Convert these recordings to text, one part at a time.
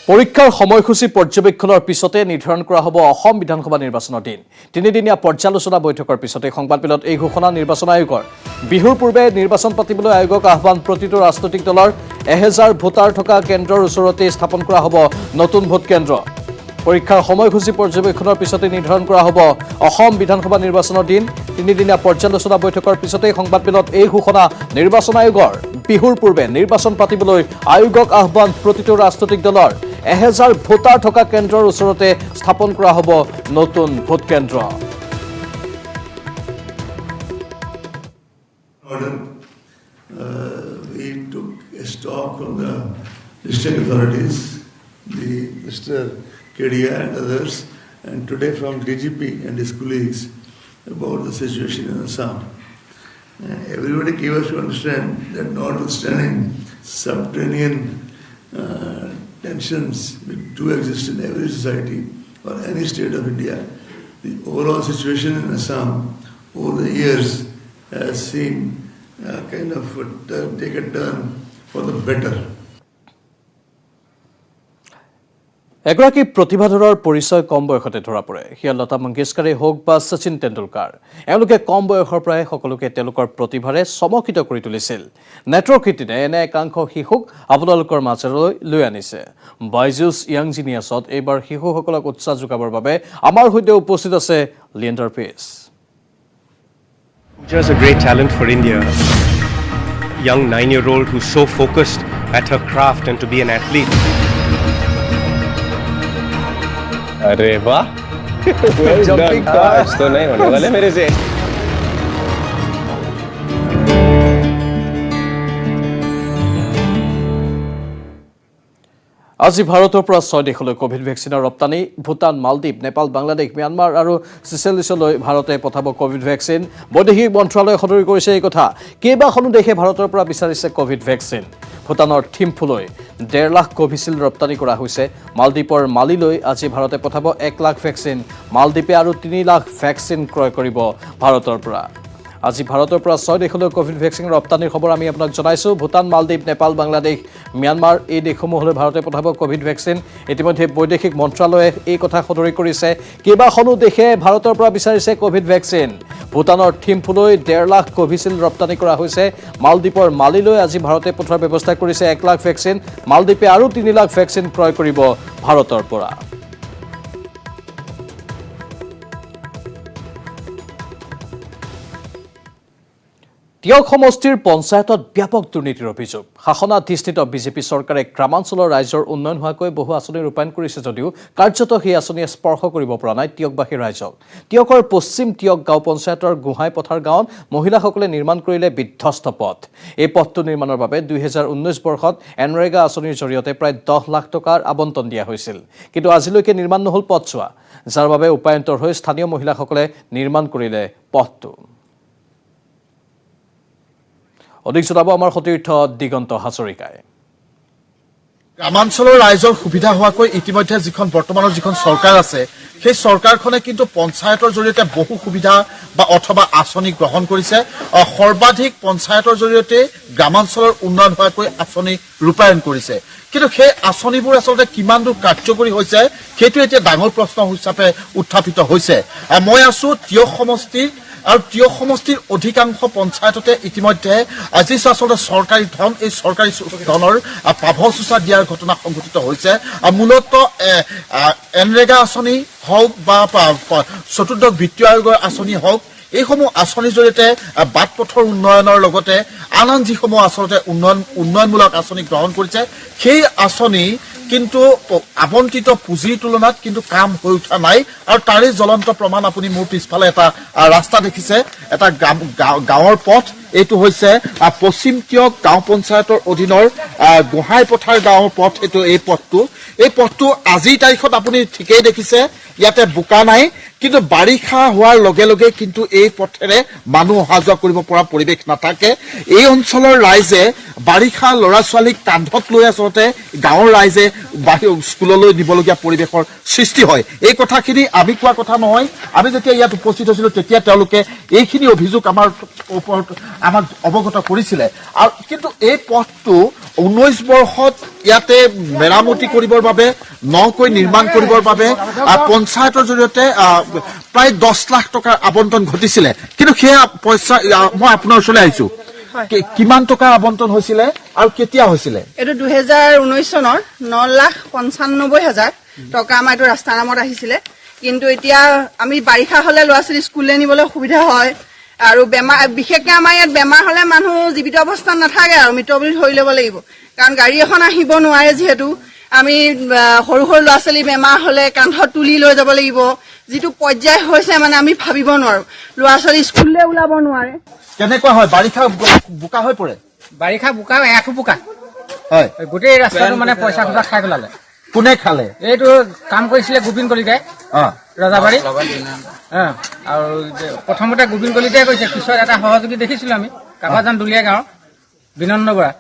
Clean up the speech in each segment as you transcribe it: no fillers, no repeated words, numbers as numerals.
পৰীক্ষাৰ সময়সূচী পৰ্যবেক্ষণৰ পিছতে নিৰ্ধাৰণ কৰা হ'ব অসম বিধানসভা নিৰ্বাচনৰ দিন। তিনিদিনীয়া পৰ্যালোচনা বৈঠকৰ পিছতে সংবাদমেলত এই ঘোষণা নিৰ্বাচন আয়োগৰ। বিহুৰ পূৰ্বে নিৰ্বাচন পাতিবলৈ আয়োগক আহ্বান প্ৰতিটো ৰাজনৈতিক দলৰ 1000 ভোটাৰ থকা কেন্দ্ৰৰ ওচৰতে স্থাপন কৰা হ'ব নতুন ভোট কেন্দ্ৰ। পৰীক্ষাৰ সময়সূচী পৰ্যবেক্ষণৰ পিছতে নিৰ্ধাৰণ কৰা হ'ব অসম বিধানসভা নিৰ্বাচনৰ দিন। তিনিদিনীয়া পৰ্যালোচনা বৈঠকৰ পিছতে সংবাদমেলত এই ঘোষণা নিৰ্বাচন আয়োগৰ। বিহুৰ পূৰ্বে নিৰ্বাচন পাতিবলৈ আয়োগক আহ্বান প্ৰতিটো ৰাজনৈতিক দলৰ 1000 ভোটাৰ থকা কেন্দ্ৰৰ ওচৰতে স্থাপন কৰা হ'ব নতুন ভোট কেন্দ্ৰ। We took a stock from the district authorities, Mr. Kedia and others, and today from DGP and his colleagues about the situation in Assam. Everybody gave us to understand that notwithstanding subterranean tensions which do exist in every society or any state of India, the overall situation in Assam over the years has seen kind of take a turn for the better. এগৰাকী প্ৰতিভাধৰৰ পৰিচয় কম বয়সতে ধৰা পৰে। সেয়া লতা মংগেশকাৰে হওক বা শচীন তেণ্ডুলকাৰ। এওঁলোকে কম বয়সৰ পৰাই সকলোকে তেওঁলোকৰ প্ৰতিভাৰে চমকিত কৰি তুলিছিল। নেটৱৰ্ক ইটিনে এনে একাংশ শিশুক আপোনালোকৰ মাজলৈ লৈ আনিছে। বাইজুছ য়াং জিনিয়াছত এইবাৰ শিশুসকলক উৎসাহ যোগাবৰ বাবে আমাৰ সৈতে উপস্থিত আছে Leander পেছ। Pooja is a great talent for India. Young 9-year-old who's so focused at her craft and to be an athlete. अरे वाह जंपिंग आज तो नहीं होने वाले मेरे से। আজি ভাৰতৰ পৰা 6 দেশলৈ কোভিড ভেকচিনৰ ৰপ্তানি। ভূটান, মালদ্বীপ, নেপাল, বাংলাদেশ, ম্যানমাৰ আৰু চিচেলিছলৈ ভাৰতে পঠাব কোভিড ভেকচিন। বৈদেশিক মন্ত্ৰালয়ে সদৰি কৰিছে এই কথা। কেইবাখনো দেশে ভাৰতৰ পৰা বিচাৰিছে কোভিড ভেকচিন। ভূটানৰ থিম্ফুলৈ 1.5 লাখ কোভিচিল্ড ৰপ্তানি কৰা হৈছে। মালদ্বীপৰ মালিলৈ আজি ভাৰতে পঠাব 1 লাখ ভেকচিন। মালদ্বীপে আৰু 3 লাখ ভেকচিন ক্ৰয় কৰিব ভাৰতৰ পৰা। আজি ভাৰতৰ পৰা 6 দেশলৈ কোভিড ভেকচিন ৰপ্তানিৰ খবৰ আমি আপোনাক জনাইছোঁ। ভূটান, মালদ্বীপ, নেপাল, বাংলাদেশ, ম্যানমাৰ এই দেশসমূহলৈ ভাৰতে পঠাব কোভিড ভেকচিন। ইতিমধ্যে বৈদেশিক মন্ত্ৰালয়ে এই কথা সদৰি কৰিছে। কেইবাখনো দেশে ভাৰতৰ পৰা বিচাৰিছে কোভিড ভেকচিন। ভূটানৰ থিম্ফুলৈ 1.5 লাখ কোভিচিল্ড ৰপ্তানি কৰা হৈছে। মালদ্বীপৰ মালিলৈ আজি ভাৰতে পঠোৱাৰ ব্যৱস্থা কৰিছে 1 লাখ ভেকচিন। মালদ্বীপে আৰু 3 লাখ ভেকচিন ক্ৰয় কৰিব ভাৰতৰ পৰা। তিয়ক সমষ্টিৰ পঞ্চায়তত ব্যাপক দুৰ্নীতিৰ অভিযোগ। শাসনাধিষ্ঠিত বিজেপি চৰকাৰে গ্ৰামাঞ্চলৰ ৰাইজৰ উন্নয়ন হোৱাকৈ বহু আঁচনি ৰূপায়ণ কৰিছে যদিও কাৰ্যত সেই আঁচনিয়ে স্পৰ্শ কৰিব পৰা নাই তিয়কবাসী ৰাইজক। তিয়কৰ পশ্চিম তিয়ক গাঁও পঞ্চায়তৰ গোহাঁই পথাৰ গাঁৱত মহিলাসকলে নিৰ্মাণ কৰিলে বিধ্বস্ত পথ। এই পথটো নিৰ্মাণৰ বাবে 2019 বৰ্ষত এনৰেগা আঁচনিৰ জৰিয়তে প্ৰায় 10 লাখ টকাৰ আবণ্টন দিয়া হৈছিল। কিন্তু আজিলৈকে নিৰ্মাণ নহল পথছোৱা, যাৰ বাবে উপায়ন্তৰ হৈ স্থানীয় মহিলাসকলে নিৰ্মাণ কৰিলে পথটো। অধিক জনাব আমাৰ সতীৰ্থ দিগন্ত হাজৰিকাই। গ্ৰামাঞ্চলৰ ৰাইজৰ সুবিধা হোৱাকৈ ইতিমধ্যে বৰ্তমানৰ যিখন চৰকাৰ আছে সেই চৰকাৰখনে কিন্তু পঞ্চায়তৰ জৰিয়তে বহু সুবিধা বা অথবা আঁচনি গ্ৰহণ কৰিছে। সৰ্বাধিক পঞ্চায়তৰ জৰিয়তে গ্ৰামাঞ্চলৰ উন্নয়ন হোৱাকৈ আঁচনি ৰূপায়ণ কৰিছে। কিন্তু সেই আঁচনিবোৰ আচলতে কিমান দূৰ কাৰ্যকৰী হৈছে সেইটো এতিয়া ডাঙৰ প্ৰশ্ন হিচাপে উত্থাপিত হৈছে। মই আছো তিয়ক সমষ্টিৰ আৰু তিয়ক সমষ্টিৰ অধিকাংশ পঞ্চায়ততে ইতিমধ্যে আজি আচলতে চৰকাৰী ধন, এই চৰকাৰী ধনৰ পাভচোচা দিয়াৰ ঘটনা সংঘটিত হৈছে। মূলতঃ এনৰেগা আঁচনি হওক বা চতুৰ্দশ বিত্তীয় আয়োগৰ আঁচনি হওক, এইসমূহ আঁচনিৰ জৰিয়তে বাট পথৰ উন্নয়নৰ লগতে আন যিসমূহ আচলতে উন্নয়নমূলক আঁচনি গ্ৰহণ কৰিছে সেই আঁচনি কিন্তু আবণ্টিত পুঁজিৰ তুলনাত কিন্তু কাম হৈ উঠা নাই। আৰু তাৰে জ্বলন্ত প্ৰমাণ আপুনি মোৰ পিছফালে এটা ৰাস্তা দেখিছে, এটা গাঁৱৰ পথ। এইটো হৈছে পশ্চিম তিয়ক গাঁও পঞ্চায়তৰ অধীনৰ গোহাঁই পথাৰ গাঁৱৰ পথ। এই পথটো আজিৰ তাৰিখত আপুনি ঠিকেই দেখিছে, ইয়াতে বোকা নাই, কিন্তু বাৰিষা হোৱাৰ লগে লগে কিন্তু এই পথেৰে মানুহ অহা যোৱা কৰিব পৰা পৰিৱেশ নাথাকে। এই অঞ্চলৰ ৰাইজে বাৰিষা ল'ৰা ছোৱালীক কান্ধত লৈ আচলতে গাঁৱৰ ৰাইজে স্কুললৈ নিবলগীয়া পৰিৱেশৰ সৃষ্টি হয়। এই কথাখিনি আমি কোৱা কথা নহয়। আমি যেতিয়া ইয়াত উপস্থিত হৈছিলো তেতিয়া তেওঁলোকে এইখিনি অভিযোগ আমাৰ ওপৰত আমাক অৱগত কৰিছিলে। আৰু কিন্তু এই পথটো 19 বৰ্ষত ইয়াতে মেৰামতি কৰিবৰ বাবে নকৈ নিৰ্মাণ কৰিবৰ বাবে পঞ্চায়তৰ জৰিয়তে প্ৰায় 10 লাখ টকাৰ আবণ্টন ঘটিছিলে কিন্তু সেয়া পইচা মই আপোনাৰ ওচৰলৈ আহিছো কিমান টকাৰ আবণ্টন হৈছিলে আৰু কেতিয়া হৈছিলে এইটো 2019 চনৰ 9,95,000 টকা আমাৰ এইটো ৰাস্তা নামত আহিছিলে কিন্তু এতিয়া আমি বাৰিষা হলে ল'ৰা ছোৱালী স্কুললৈ নিবলৈ সুবিধা হয় আৰু বেমাৰ বিশেষকৈ আমাৰ ইয়াত বেমাৰ হলে মানুহ জীৱিত অৱস্থাত নাথাকে আৰু মৃত বুলি ধৰি ল'ব লাগিব কাৰণ গাড়ী এখন আহিব নোৱাৰে যিহেতু আমি সৰু সৰু ল'ৰা ছোৱালী বেমাৰ হলে কান্ধত তুলি লৈ যাব লাগিব যিটো পৰ্যায় হৈছে মানে আমি ভাবিব নোৱাৰো ল'ৰা ছোৱালী স্কুললৈ ওলাব নোৱাৰে কেনেকুৱা হয় বাৰিষা বোকা হৈ পৰে বাৰিষা বোকা একো বোকা হয় গোটেই ৰাস্তাটো মানে পইচা খোজা খাই পেলালে কোনে খালে এইটো কাম কৰিছিলে গোবিন্দ কলিতাই ৰজাবাৰী আৰু প্ৰথমতে গোবিন্দ কলিতাই কৈছে পিছত এটা সহযোগী দেখিছিলো আমি কাবাজান দুলীয়া গাঁৱৰ বিনন্দ বৰা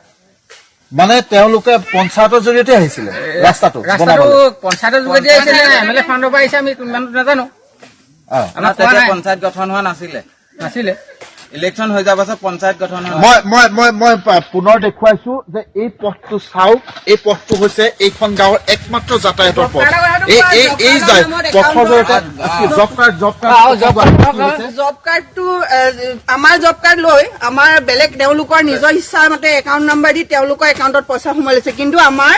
মানে তেওঁলোকে পঞ্চায়তৰ জৰিয়তে আহিছিলে ৰাস্তাটো পঞ্চায়তৰ যোগেদি আহিছিলে MLA ফাণ্ডৰ পৰা আহিছে আমি ইমান নাজানো আমাৰ তেতিয়া পঞ্চায়ত গঠন হোৱা নাছিলে ইলেকশ্যন হৈ যোৱাৰ পাছত পঞ্চায়ত গঠন হয় মই পুনৰ দেখুৱাইছো যে এই পথটো চাওক এই পথটো হৈছে এইখন গাঁৱৰ একমাত্ৰ যাতায়াতৰ পথ এই পথৰ জৰিয়তে জব কাৰ্ডটো আমাৰ জব কাৰ্ড লৈ আমাৰ বেলেগ তেওঁলোকৰ নিজৰ ইচ্ছাৰ মতে একাউণ্ট নাম্বাৰ দি তেওঁলোকৰ একাউণ্টত পইচা সোমাই লৈছে কিন্তু আমাৰ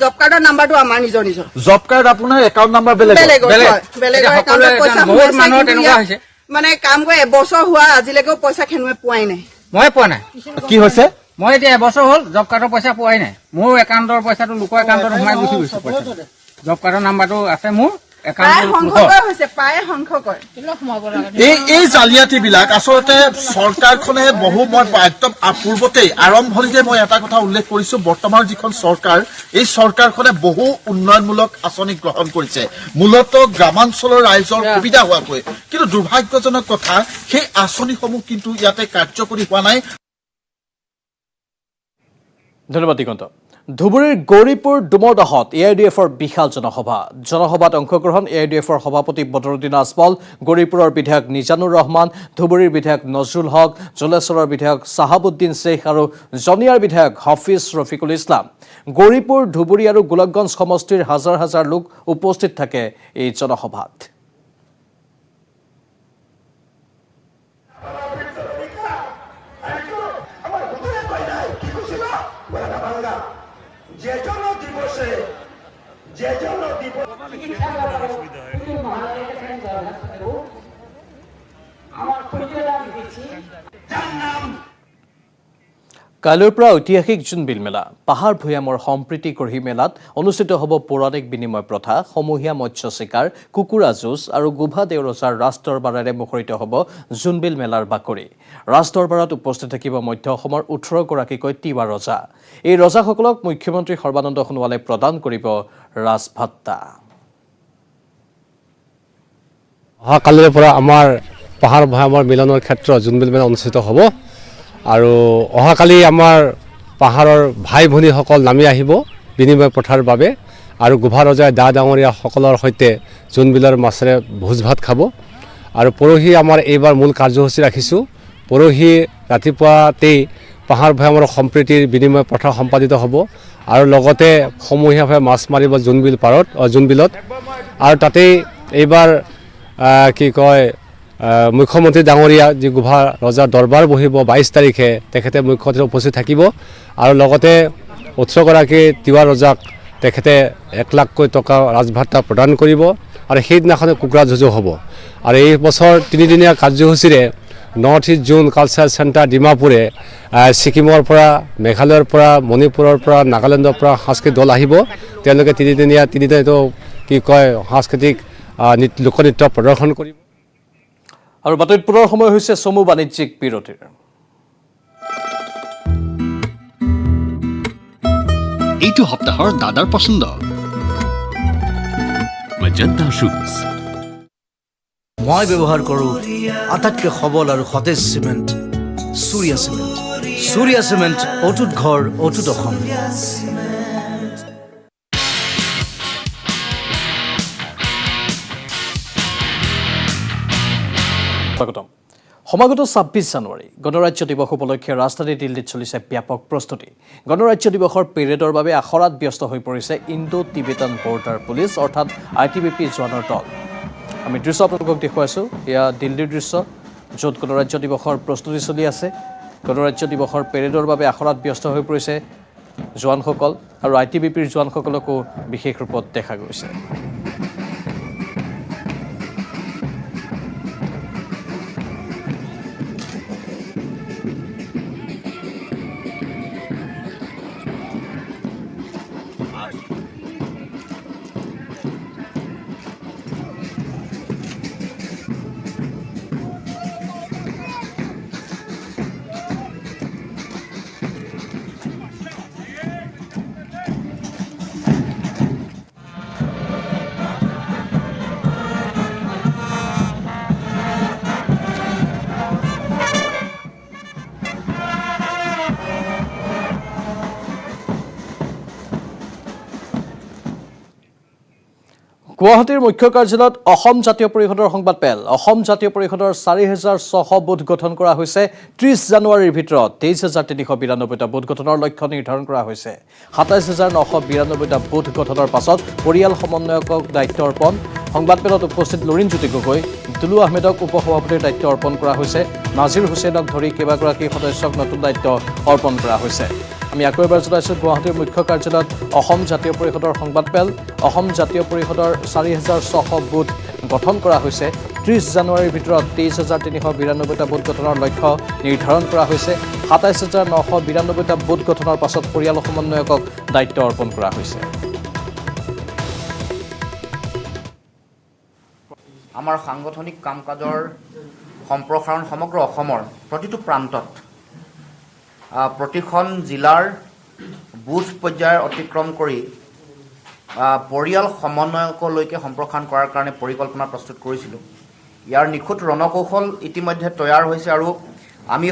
জব কাৰ্ডৰ নাম্বাৰটো আমাৰ নিজৰ জব কাৰ্ড আপোনাৰ একাউণ্ট নাম্বাৰ বেলেগৰ একাউণ্টত পইচা সোমাইছে মানে কাম কৰি এবছৰ হোৱা আজিলৈকেও পইচা খেনুৱে পোৱাই নাই মই পোৱা নাই কি হৈছে মই এতিয়া এবছৰ হ'ল জব কাৰ্ডৰ পইচা পোৱাই নাই মোৰ একাউণ্টৰ পইচাটো লোকৰ একাউণ্টত সোমাই গুচি গৈছে পইচা জব কাৰ্ডৰ নাম্বাৰটো আছে মোৰ এই জালিয়াতি বিলাক আচলতে চৰকাৰখনে বহু মই একদম পূৰ্বতেই আৰম্ভণিতে মই এটা কথা উল্লেখ কৰিছো বৰ্তমান যিখন চৰকাৰ এই চৰকাৰখনে বহু উন্নয়নমূলক আঁচনি গ্ৰহণ কৰিছে মূলত গ্ৰামাঞ্চলৰ ৰাইজৰ সুবিধা হোৱাকৈ কিন্তু দুৰ্ভাগ্যজনক কথা সেই আঁচনিসমূহ কিন্তু ইয়াতে কাৰ্যকৰী হোৱা নাই ধন্যবাদ দিগন্ত ধুবুৰীৰ গৌৰীপুৰ ডুমৰদহত AIDFৰ বিশাল জনসভাত অংশগ্ৰহণ AIDFৰ সভাপতি বদৰুদ্দিন আজমল গৌৰীপুৰৰ বিধায়ক নিজানুৰ ৰহমান ধুবুৰীৰ বিধায়ক নজৰুল হক জলেশ্বৰৰ বিধায়ক চাহাবুদ্দিন শ্বেখ আৰু জনিয়াৰ বিধায়ক হাফিজ ৰফিকুল ইছলাম গৌৰীপুৰ ধুবুৰী আৰু গোলকগঞ্জ সমষ্টিৰ হাজাৰ হাজাৰ লোক উপস্থিত থাকে এই জনসভাত কাইলৈৰ পৰা ঐতিহাসিক জোনবিল মেলা পাহাৰ ভৈয়ামৰ সম্প্ৰীতি গঢ়ি মেলাত অনুষ্ঠিত হ'ব পৌৰাণিক বিনিময় প্ৰথা সমূহীয়া মৎস্য চিকাৰ কুকুৰা যুঁজ আৰু গোভা দেউৰজাৰ ৰাজদৰবাৰেৰে মুখৰিত হ'ব জোনবিল মেলাৰ বাকৰি ৰাজদৰবাৰত উপস্থিত থাকিব মধ্য অসমৰ 18 গৰাকীকৈ তিৱা ৰজা এই ৰজাসকলক মুখ্যমন্ত্ৰী সৰ্বানন্দ সোণোৱালে প্ৰদান কৰিব ৰাজভাত্তা অহাকালিৰ পৰা আমাৰ পাহাৰ ভৈয়ামৰ মিলনৰ ক্ষেত্ৰ জোনবিল মেলা অনুষ্ঠিত হ'ব আৰু অহাকালি আমাৰ পাহাৰৰ ভাই ভনীসকল নামি আহিব বিনিময় প্ৰথাৰ বাবে আৰু গোভা ৰজাই দা ডাঙৰীয়াসকলৰ সৈতে জোনবিলৰ মাছেৰে ভোজ ভাত খাব আৰু পৰহি আমাৰ এইবাৰ মূল কাৰ্যসূচী ৰাখিছোঁ পৰহি ৰাতিপুৱাতেই পাহাৰ ভৈয়ামৰ সম্প্ৰীতিৰ বিনিময় প্ৰথা সম্পাদিত হ'ব আৰু লগতে সমূহীয়াভাৱে মাছ মাৰিব জোনবিলত আৰু তাতেই এইবাৰ কি কয় মুখ্যমন্ত্ৰী ডাঙৰীয়া যি গোভা ৰজাৰ দৰবাৰ বহিব 22 তাৰিখে তেখেতে মুখ্য অতিথি উপস্থিত থাকিব আৰু লগতে 18 গৰাকী তিৱা ৰজাক তেখেতে 1 লাখকৈ টকা ৰাজভাত্তা প্ৰদান কৰিব আৰু সেইদিনাখনে কুকুৰা যুঁজো হ'ব আৰু এই বছৰ 3 দিনীয়া কাৰ্যসূচীৰে নৰ্থ ইষ্ট জোন কালচাৰেল চেণ্টাৰ ডিমাপুৰে ছিকিমৰ পৰা মেঘালয়ৰ পৰা মণিপুৰৰ পৰা নাগালেণ্ডৰ পৰা সাংস্কৃতিক দল আহিব তেওঁলোকে 3 দিনীয়া এইটো কি কয় সাংস্কৃতিক লোকনৃত্য প্ৰদৰ্শন কৰিব আৰু বাতৰিত পুনৰ সময় হৈছে চমু বাণিজ্যিক বিৰতিৰ এইটো সপ্তাহৰ দাদাৰ পছন্দ মেজেন্টা শুজ মই ব্যৱহাৰ কৰোঁ আটাইতকৈ সবল আৰু সতেজ চিমেণ্ট সূৰ্যা চিমেণ্ট অটুট ঘৰ অটুট অসম স্বাগতম সমাগত ২৬ জানুৱাৰী গণৰাজ্য দিৱস উপলক্ষে ৰাজধানী দিল্লীত চলিছে ব্যাপক প্ৰস্তুতি গণৰাজ্য দিৱসৰ পেৰেডৰ বাবে আখৰাত ব্যস্ত হৈ পৰিছে ইণ্ডো টিবেটান বৰ্ডাৰ পুলিচ অৰ্থাৎ ITBP জোৱানৰ দল আমি দৃশ্য আপোনালোকক দেখুৱাইছোঁ এয়া দিল্লীৰ দৃশ্য য'ত গণৰাজ্য দিৱসৰ প্ৰস্তুতি চলি আছে গণৰাজ্য দিৱসৰ পেৰেডৰ বাবে আখৰাত ব্যস্ত হৈ পৰিছে জোৱানসকল আৰু ITBPৰ জোৱানসকলকো বিশেষ ৰূপত দেখা গৈছে গুৱাহাটীৰ মুখ্য কাৰ্যালয়ত অসম জাতীয় পৰিষদৰ সংবাদ পেল অসম জাতীয় পৰিষদৰ ৪৬০০ বুথ গঠন কৰা হৈছে ৩০ জানুৱাৰীৰ ভিতৰত ২৩৩৯২টা বুথ গঠনৰ লক্ষ্য নিৰ্ধাৰণ কৰা হৈছে ২৭৯৯২টা বুথ গঠনৰ পাছত পৰিয়াল সমন্বয়কক দায়িত্ব অৰ্পণ সংবাদ পেলত উপস্থিত লৰিণজ্যোতি গগৈ দুলু আহমেদক উপসভাপতিৰ দায়িত্ব অৰ্পণ কৰা হৈছে নাজিৰ হুছেইনক ধৰি কেইবাগৰাকী সদস্যক নতুন দায়িত্ব অৰ্পণ কৰা হৈছে আমি আকৌ এবাৰ জনাইছোঁ গুৱাহাটীৰ মুখ্য কাৰ্যালয়ত অসম জাতীয় পৰিষদৰ সংবাদ পেল অসম জাতীয় পৰিষদৰ ৪৬০০ বুথ গঠন কৰা হৈছে ৩০ জানুৱাৰীৰ ভিতৰত ২৩৩৯২টা বুথ গঠনৰ লক্ষ্য নিৰ্ধাৰণ কৰা হৈছে ২৭৯৯২টা বুথ গঠনৰ পাছত পৰিয়াল সমন্বয়কক দায়িত্ব অৰ্পণ কৰা হৈছে আমাৰ সাংগঠনিক কাম কাজৰ সম্প্ৰসাৰণ সমগ্ৰ অসমৰ প্ৰতিটো প্ৰান্তত প্ৰতিখন জিলাৰ বুথ পৰ্যায়ৰ অতিক্ৰম কৰি পৰিয়াল সমন্বয়কলৈকে সম্প্ৰসাৰণ কৰাৰ কাৰণে পৰিকল্পনা প্ৰস্তুত কৰিছিলোঁ ইয়াৰ নিখুঁত ৰণকৌশল ইতিমধ্যে তৈয়াৰ হৈছে আৰু আমি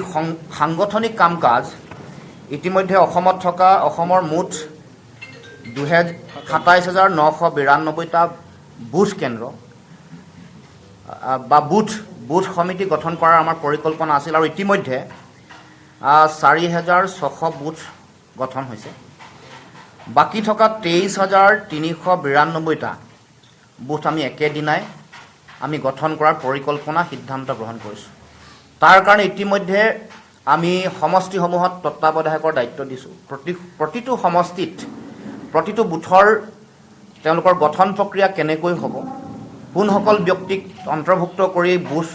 সাংগঠনিক কাম কাজ ইতিমধ্যে অসমত থকা অসমৰ মুঠ ২৭৯৯২টা বুথ কেন্দ্ৰ বা বুথ সমিতি গঠন কৰাৰ আমাৰ পৰিকল্পনা আছিল আৰু ইতিমধ্যে ৪৬০০ বুথ গঠন হৈছে বাকী থকা ২৩৩৯২টা বুথ আমি একেদিনাই আমি গঠন কৰাৰ পৰিকল্পনা সিদ্ধান্ত গ্ৰহণ কৰিছোঁ তাৰ কাৰণে ইতিমধ্যে আমি সমষ্টিসমূহত তত্ত্বাৱধায়কৰ দায়িত্ব দিছোঁ প্ৰতিটো সমষ্টিত প্ৰতিটো বুথৰ তেওঁলোকৰ গঠন প্ৰক্ৰিয়া কেনেকৈ হ'ব কোনসকল ব্যক্তিক অন্তৰ্ভুক্ত কৰি বুথ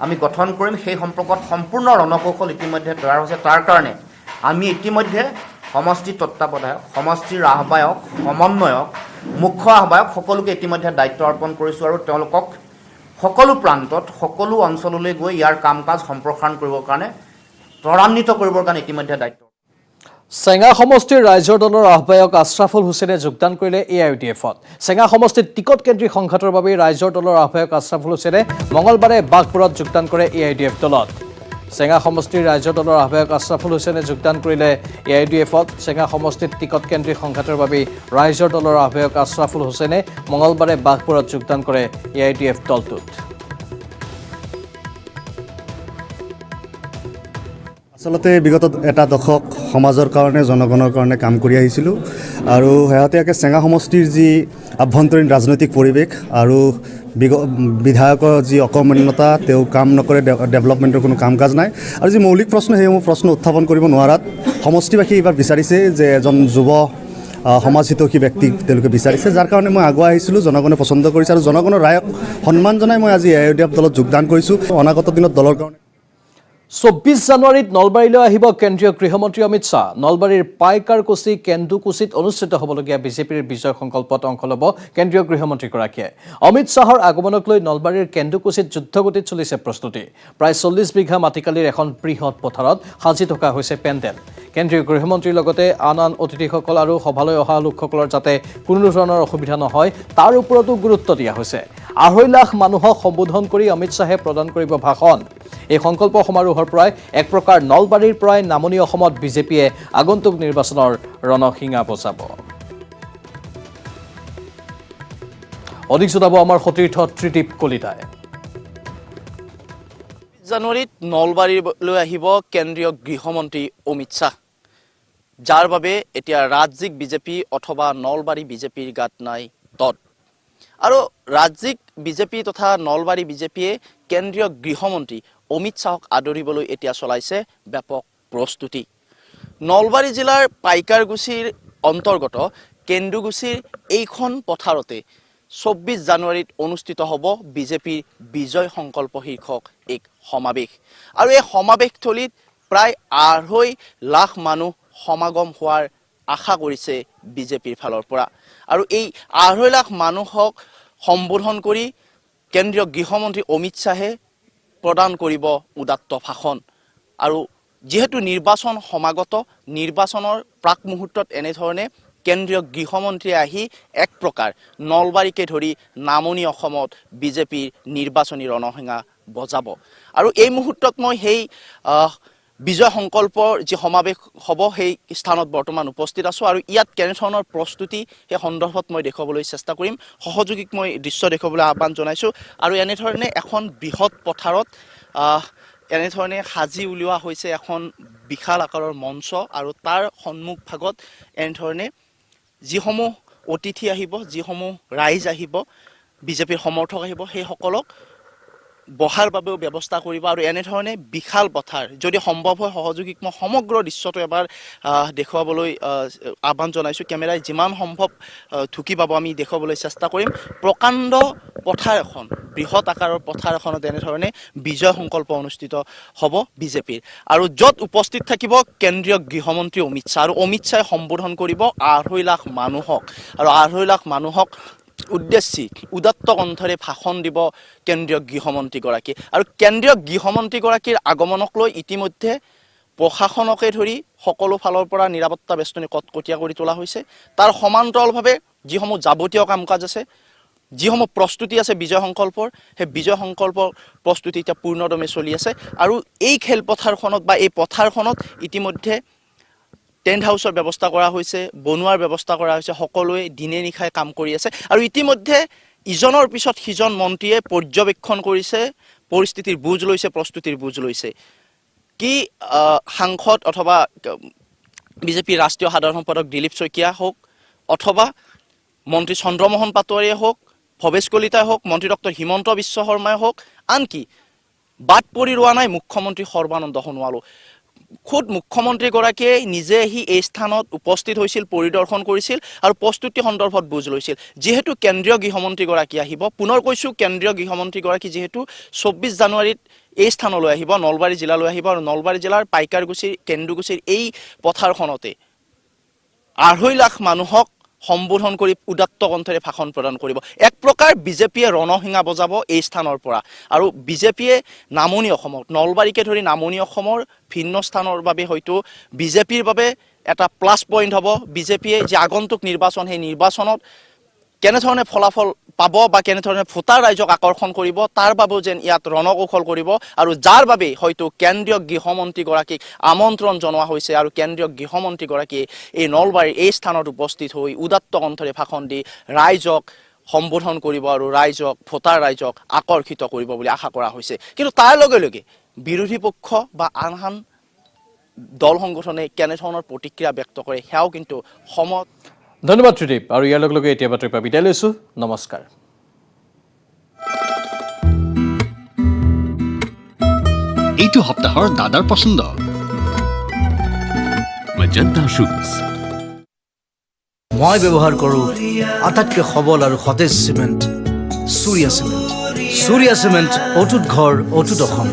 আমি গঠন কৰিম সেই সম্পৰ্কত সম্পূৰ্ণ ৰণকৌশল ইতিমধ্যে তৈয়াৰ হৈছে তাৰ কাৰণে আমি ইতিমধ্যে সমষ্টি তত্ত্বাৱধায়ক সমষ্টিৰ আহ্বায়ক সমন্বয়ক মুখ্য আহ্বায়ক সকলোকে ইতিমধ্যে দায়িত্ব অৰ্পণ কৰিছোঁ আৰু তেওঁলোকক সকলো প্ৰান্তত সকলো অঞ্চললৈ গৈ ইয়াৰ কাম কাজ সম্প্ৰসাৰণ কৰিবৰ কাৰণে ত্বৰান্বিত কৰিবৰ কাৰণে ইতিমধ্যে দায়িত্ব চেঙা সমষ্টিৰ ৰাইজৰ দলৰ আহ্বায়ক আশ্ৰাফুল হুছেইনে যোগদান কৰিলে AIUDF-ত চেঙা সমষ্টিত টিকট কেন্দ্ৰিক সংঘাতৰ বাবে ৰাইজৰ দলৰ আহ্বায়ক আশ্ৰাফুল হুছেইনে মঙলবাৰে বাঘপুৰত যোগদান কৰে AIUDF দলত চেঙা সমষ্টিৰ ৰাইজৰ দলৰ আহ্বায়ক আশ্ৰাফুল হুছেইনে যোগদান কৰিলে AIUDF-ত চেঙা সমষ্টিত টিকট কেন্দ্ৰিক সংঘাতৰ বাবে ৰাইজৰ দলৰ আহ্বায়ক আশ্ৰাফুল হুছেইনে মঙলবাৰে বাঘপুৰত যোগদান কৰে AIUDF দলটোত আচলতে বিগত এটা দশক সমাজৰ কাৰণে জনগণৰ কাৰণে কাম কৰি আহিছিলোঁ আৰু শেহতীয়াকৈ চেঙা সমষ্টিৰ যি আভ্যন্তৰীণ ৰাজনৈতিক পৰিৱেশ আৰু বিধায়কৰ যি অকৰ্মণ্যতা তেওঁ কাম নকৰে ডেভেলপমেণ্টৰ কোনো কাম কাজ নাই আৰু যি মৌলিক প্ৰশ্ন সেইসমূহ প্ৰশ্ন উত্থাপন কৰিব নোৱাৰাত সমষ্টিবাসী এইবাৰ বিচাৰিছে যে এজন যুৱ সমাজহিতকী ব্যক্তিক তেওঁলোকে বিচাৰিছে যাৰ কাৰণে মই আগুৱাই আহিছিলোঁ জনগণে পচন্দ কৰিছে আৰু জনগণৰ ৰায়ক সন্মান জনাই মই আজি AIUDF দলত যোগদান কৰিছোঁ অনাগত দিনত দলৰ কাৰণে ২৪ জানুৱাৰীত নলবাৰীলৈ আহিব কেন্দ্ৰীয় গৃহমন্ত্ৰী অমিত শ্বাহ নলবাৰীৰ পাইকাৰকুচি কেন্দুকুচিত অনুষ্ঠিত হ'বলগীয়া বিজেপিৰ বিজয় সংকল্পত অংশ ল'ব কেন্দ্ৰীয় গৃহমন্ত্ৰীগৰাকীয়ে অমিত শ্বাহৰ আগমনক লৈ নলবাৰীৰ কেন্দুকুচিত যুদ্ধগতিত চলিছে প্ৰস্তুতি প্ৰায় ৪০ বিঘা মাটিকালিৰ এখন বৃহৎ পথাৰত সাজি থকা হৈছে পেণ্ডেল কেন্দ্ৰীয় গৃহমন্ত্ৰীৰ লগতে আন অতিথিসকল আৰু সভালৈ অহা লোকসকলৰ যাতে কোনো ধৰণৰ অসুবিধা নহয় তাৰ ওপৰতো গুৰুত্ব দিয়া হৈছে ২.৫ লাখ মানুহক সম্বোধন কৰি অমিত শ্বাহে প্ৰদান কৰিব ভাষণ এই সংকল্প সমাৰোহৰ পৰাই এক প্ৰকাৰ নলবাৰীৰ পৰাই নামনি অসমত বিজেপিয়ে আগন্তুক নিৰ্বাচনৰ ৰণসিঙা বজাব অধিক জনাব আমাৰ সতীৰ্থ ত্ৰিদীপ কলিতাই জানুৱাৰীত নলবাৰীলৈ আহিব কেন্দ্ৰীয় গৃহমন্ত্ৰী অমিত শ্বাহ, যাৰ বাবে এতিয়া ৰাজ্যিক বিজেপি অথবা নলবাৰী বিজেপিৰ গাত নাই তত। আৰু ৰাজ্যিক বিজেপি তথা নলবাৰী বিজেপিয়ে কেন্দ্ৰীয় গৃহমন্ত্ৰী অমিত শ্বাহক আদৰিবলৈ এতিয়া চলাইছে ব্যাপক প্ৰস্তুতি। নলবাৰী জিলাৰ পাইকাৰগুছিৰ অন্তৰ্গত কেন্দুগুছিৰ এইখন পথাৰতে 24 জানুৱাৰীত অনুষ্ঠিত হ'ব বিজেপিৰ বিজয় সংকল্প শীৰ্ষক এক সমাৱেশ। আৰু এই সমাৱেশস্থলীত প্ৰায় 2.5 লাখ মানুহ সমাগম হোৱাৰ আশা কৰিছে বিজেপিৰ ফালৰ পৰা। আৰু এই 2.5 লাখ মানুহক সম্বোধন কৰি কেন্দ্ৰীয় গৃহমন্ত্ৰী অমিত শ্বাহে প্ৰদান কৰিব উদাত্ত ভাষণ। আৰু যিহেতু নিৰ্বাচন সমাগত, নিৰ্বাচনৰ প্ৰাক মুহূৰ্তত এনেধৰণে কেন্দ্ৰীয় গৃহমন্ত্ৰীয়ে আহি এক প্ৰকাৰ নলবাৰীকে ধৰি নামনি অসমত বিজেপিৰ নিৰ্বাচনী ৰণসিঙা বজাব। আৰু এই মুহূৰ্তত মই সেই বিজয় সংকল্পৰ যি সমাৱেশ হ'ব সেই স্থানত বৰ্তমান উপস্থিত আছোঁ। আৰু ইয়াত কেনেধৰণৰ প্ৰস্তুতি সেই সন্দৰ্ভত মই দেখুৱাবলৈ চেষ্টা কৰিম। সহযোগীক মই দৃশ্য দেখুৱাবলৈ আহ্বান জনাইছোঁ। আৰু এনেধৰণে এখন বৃহৎ পথাৰত এনেধৰণে সাজি উলিওৱা হৈছে এখন বিশাল আকাৰৰ মঞ্চ। আৰু তাৰ সন্মুখ ভাগত এনেধৰণে যিসমূহ অতিথি আহিব, যিসমূহ ৰাইজ আহিব, বিজেপিৰ সমৰ্থক আহিব, সেইসকলক বহাৰ বাবেও ব্যৱস্থা কৰিব। আৰু এনেধৰণে বিশাল পথাৰ, যদি সম্ভৱ হয় সহযোগীক মই সমগ্ৰ দৃশ্যটো এবাৰ দেখুৱাবলৈ আহ্বান জনাইছোঁ। কেমেৰাই যিমান সম্ভৱ ঢুকি পাব আমি দেখুৱাবলৈ চেষ্টা কৰিম। প্ৰকাণ্ড পথাৰ এখন, বৃহৎ আকাৰৰ পথাৰ এখনত এনেধৰণে বিজয় সংকল্প অনুষ্ঠিত হ'ব বিজেপিৰ। আৰু য'ত উপস্থিত থাকিব কেন্দ্ৰীয় গৃহমন্ত্ৰী অমিত শ্বাহ। আৰু অমিত শ্বাহে সম্বোধন কৰিব 2.5 লাখ মানুহক। আৰু 2.5 লাখ মানুহক উদ্দেশ্যি উদাত্ত কণ্ঠৰে ভাষণ দিব কেন্দ্ৰীয় গৃহমন্ত্ৰীগৰাকী। আৰু কেন্দ্ৰীয় গৃহমন্ত্ৰীগৰাকীৰ আগমনক লৈ ইতিমধ্যে প্ৰশাসনকে ধৰি সকলো ফালৰ পৰা নিৰাপত্তা বেষ্টনী কটকটীয়া কৰি তোলা হৈছে। তাৰ সমান্তৰালভাৱে যিসমূহ যাৱতীয় কাম কাজ আছে, যিসমূহ প্ৰস্তুতি আছে বিজয় সংকল্পৰ, সেই বিজয় সংকল্পৰ প্ৰস্তুতি এতিয়া পূৰ্ণদমে চলি আছে। আৰু এই খেলপথাৰখনত বা এই পথাৰখনত ইতিমধ্যে টেণ্ট হাউচৰ ব্যৱস্থা কৰা হৈছে, বনোৱাৰ ব্যৱস্থা কৰা হৈছে। সকলোৱে দিনে নিশাই কাম কৰি আছে। আৰু ইতিমধ্যে ইজনৰ পিছত সিজন মন্ত্ৰীয়ে পৰ্যবেক্ষণ কৰিছে, পৰিস্থিতিৰ বুজ লৈছে, প্ৰস্তুতিৰ বুজ লৈছে। কি সাংসদ অথবা বিজেপিৰ ৰাষ্ট্ৰীয় সাধাৰণ সম্পাদক দিলীপ শইকীয়া হওক, অথবা মন্ত্ৰী চন্দ্ৰমোহন পাটোৱাৰীয়ে হওক, ভৱেশ কলিতাই হওক, মন্ত্ৰী ডক্টৰ হিমন্ত বিশ্ব শৰ্মাই হওক, আনকি বাদ পৰি ৰোৱা নাই মুখ্যমন্ত্ৰী সৰ্বানন্দ সোণোৱালো। খুদ মুখ্যমন্ত্ৰীগৰাকীয়ে নিজে আহি এই স্থানত উপস্থিত হৈছিল, পৰিদৰ্শন কৰিছিল আৰু প্ৰস্তুতি সন্দৰ্ভত বুজ লৈছিল। যিহেতু কেন্দ্ৰীয় গৃহমন্ত্ৰীগৰাকী আহিব, পুনৰ কৈছোঁ কেন্দ্ৰীয় গৃহমন্ত্ৰীগৰাকী যিহেতু 24 জানুৱাৰীত এই স্থানলৈ আহিব, নলবাৰী জিলালৈ আহিব। আৰু নলবাৰী জিলাৰ পাইকাৰগুছিৰ কেন্দুগুছিৰ এই পথাৰখনতে 2.5 লাখ মানুহক সম্বোধন কৰি উদাত্ত কণ্ঠৰে ভাষণ প্ৰদান কৰিব। এক প্ৰকাৰ বিজেপিয়ে ৰণসিঙা বজাব এই স্থানৰ পৰা। আৰু বিজেপিয়ে নামনি অসমত, নলবাৰীকে ধৰি নামনি অসমৰ ভিন্ন স্থানৰ বাবে হয়তো বিজেপিৰ বাবে এটা প্লাছ পইণ্ট হ'ব। বিজেপিয়ে যে আগন্তুক নিৰ্বাচন, সেই নিৰ্বাচনত কেনেধৰণে ফলাফল পাব বা কেনেধৰণে ভোটাৰ ৰাইজক আকৰ্ষণ কৰিব, তাৰ বাবেও যেন ইয়াত ৰণকৌশল কৰিব। আৰু যাৰ বাবে হয়তো কেন্দ্ৰীয় গৃহমন্ত্ৰীগৰাকীক আমন্ত্ৰণ জনোৱা হৈছে। আৰু কেন্দ্ৰীয় গৃহমন্ত্ৰীগৰাকীয়ে এই নলবাৰীৰ এই স্থানত উপস্থিত হৈ উদাত্ত কণ্ঠৰে ভাষণ দি ৰাইজক সম্বোধন কৰিব আৰু ৰাইজক, ভোটাৰ ৰাইজক আকৰ্ষিত কৰিব বুলি আশা কৰা হৈছে। কিন্তু তাৰ লগে লগে বিৰোধী পক্ষ বা আন দল সংগঠনে কেনেধৰণৰ প্ৰতিক্ৰিয়া ব্যক্ত কৰে সেয়াও কিন্তু সময়ত। ধন্যবাদ ত্ৰিদীপ। আৰু ইয়াৰ লগে লগে এতিয়া বাতৰিৰ পৰা বিদায় লৈছোঁ। নমস্কাৰ। এইটো সপ্তাহৰ দাদাৰ পছন্দ মজন্তা শুজ। মই ব্যৱহাৰ কৰোঁ আটাইতকৈ সবল আৰু সতেজ cement, Surya cement. Surya cement, অটুট ঘৰ, অটুট অসম।